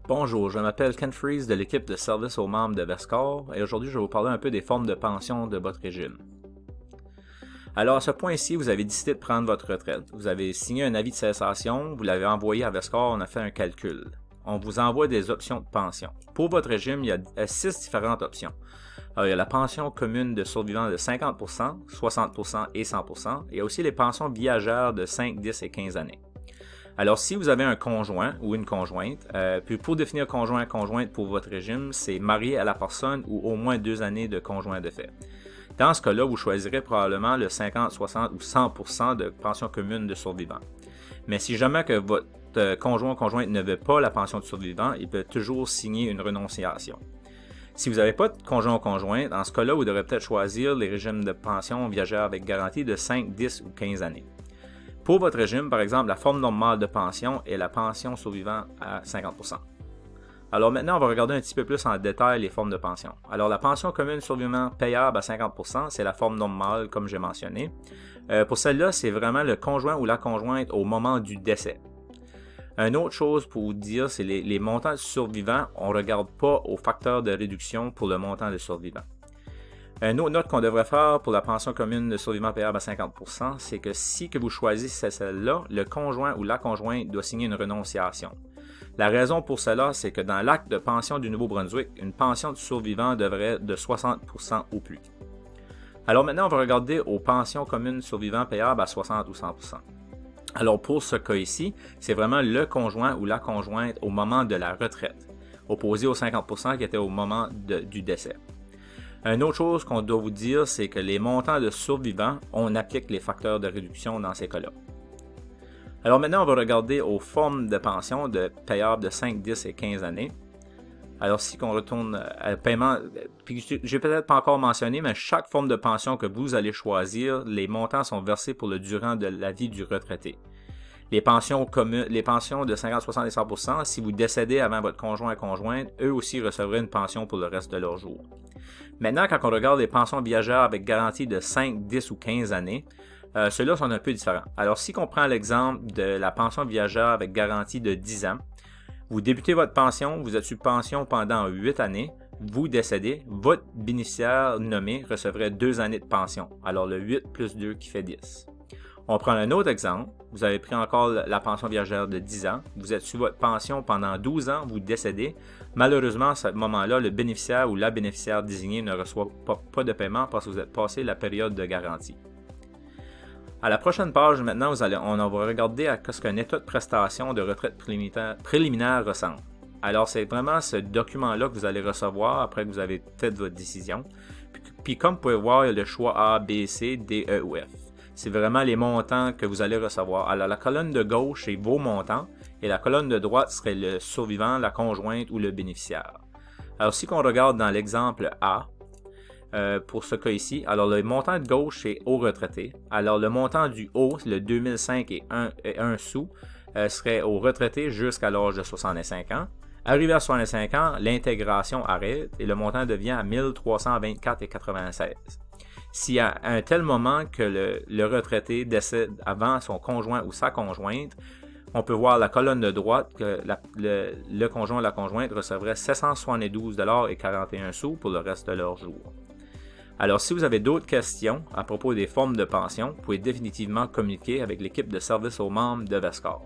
Bonjour, je m'appelle Ken Freeze de l'équipe de service aux membres de Vescore et aujourd'hui je vais vous parler un peu des formes de pension de votre régime. Alors à ce point-ci, vous avez décidé de prendre votre retraite. Vous avez signé un avis de cessation, vous l'avez envoyé à Vescore, on a fait un calcul. On vous envoie des options de pension. Pour votre régime, il y a 6 différentes options. Alors, il y a la pension commune de survivants de 50%, 60% et 100%. Il y a aussi les pensions viagères de 5, 10 et 15 années. Alors, si vous avez un conjoint ou une conjointe, puis pour définir conjoint-conjointe pour votre régime, c'est marié à la personne ou au moins 2 années de conjoint de fait. Dans ce cas-là, vous choisirez probablement le 50, 60 ou 100% de pension commune de survivants. Mais si jamais que votre conjoint ou conjointe ne veut pas la pension de survivant, il peut toujours signer une renonciation. Si vous n'avez pas de conjoint ou conjointe, dans ce cas-là, vous devrez peut-être choisir les régimes de pension viagère avec garantie de 5, 10 ou 15 années. Pour votre régime, par exemple, la forme normale de pension est la pension survivant à 50%. Alors maintenant, on va regarder un petit peu plus en détail les formes de pension. Alors la pension commune survivant payable à 50%, c'est la forme normale comme j'ai mentionné. Pour celle-là, c'est vraiment le conjoint ou la conjointe au moment du décès. Une autre chose pour vous dire, c'est les montants de survivants, on ne regarde pas au facteur de réduction pour le montant de survivants. Une autre note qu'on devrait faire pour la pension commune de survivants payable à 50%, c'est que si que vous choisissez celle-là, le conjoint ou la conjointe doit signer une renonciation. La raison pour cela, c'est que dans l'acte de pension du Nouveau-Brunswick, une pension de survivant devrait être de 60% ou plus. Alors maintenant, on va regarder aux pensions communes survivants payables à 60 ou 100%. Alors pour ce cas ici, c'est vraiment le conjoint ou la conjointe au moment de la retraite, opposé aux 50% qui était au moment du décès. Une autre chose qu'on doit vous dire, c'est que les montants de survivants, on applique les facteurs de réduction dans ces cas-là. Alors maintenant, on va regarder aux formes de pension de payables de 5, 10 et 15 années. Alors si on retourne à paiement, puis j'ai peut-être pas encore mentionné, mais chaque forme de pension que vous allez choisir, les montants sont versés pour le durant de la vie du retraité. Les pensions communes, les pensions de 50, 60 et 100%, si vous décédez avant votre conjoint et conjointe, eux aussi recevraient une pension pour le reste de leur jour. Maintenant, quand on regarde les pensions viagères avec garantie de 5, 10 ou 15 années, ceux-là sont un peu différents. Alors si on prend l'exemple de la pension viagère avec garantie de 10 ans, vous débutez votre pension, vous êtes sous pension pendant 8 années, vous décédez, votre bénéficiaire nommé recevrait 2 années de pension. Alors le 8 plus 2 qui fait 10. On prend un autre exemple, vous avez pris encore la pension viagère de 10 ans, vous êtes sous votre pension pendant 12 ans, vous décédez. Malheureusement, à ce moment-là, le bénéficiaire ou la bénéficiaire désignée ne reçoit pas de paiement parce que vous êtes passé la période de garantie. À la prochaine page, maintenant, on va regarder à ce qu'un état de prestation de retraite préliminaire ressemble. Alors, c'est vraiment ce document-là que vous allez recevoir après que vous avez fait votre décision. Puis comme vous pouvez voir, il y a le choix A, B, C, D, E ou F. C'est vraiment les montants que vous allez recevoir. Alors, la colonne de gauche, c'est vos montants, et la colonne de droite serait le survivant, la conjointe ou le bénéficiaire. Alors, si on regarde dans l'exemple A, pour ce cas ici, alors le montant de gauche, c'est au retraité. Alors, le montant du haut, le 2005 et 1 sou, serait au retraité jusqu'à l'âge de 65 ans. Arrivé à 65 ans, l'intégration arrête et le montant devient à 1324,96. Si à un tel moment que le retraité décède avant son conjoint ou sa conjointe, on peut voir la colonne de droite que le conjoint ou la conjointe recevrait 772,41 $ pour le reste de leur jour. Alors, si vous avez d'autres questions à propos des formes de pension, vous pouvez définitivement communiquer avec l'équipe de service aux membres de Vescore.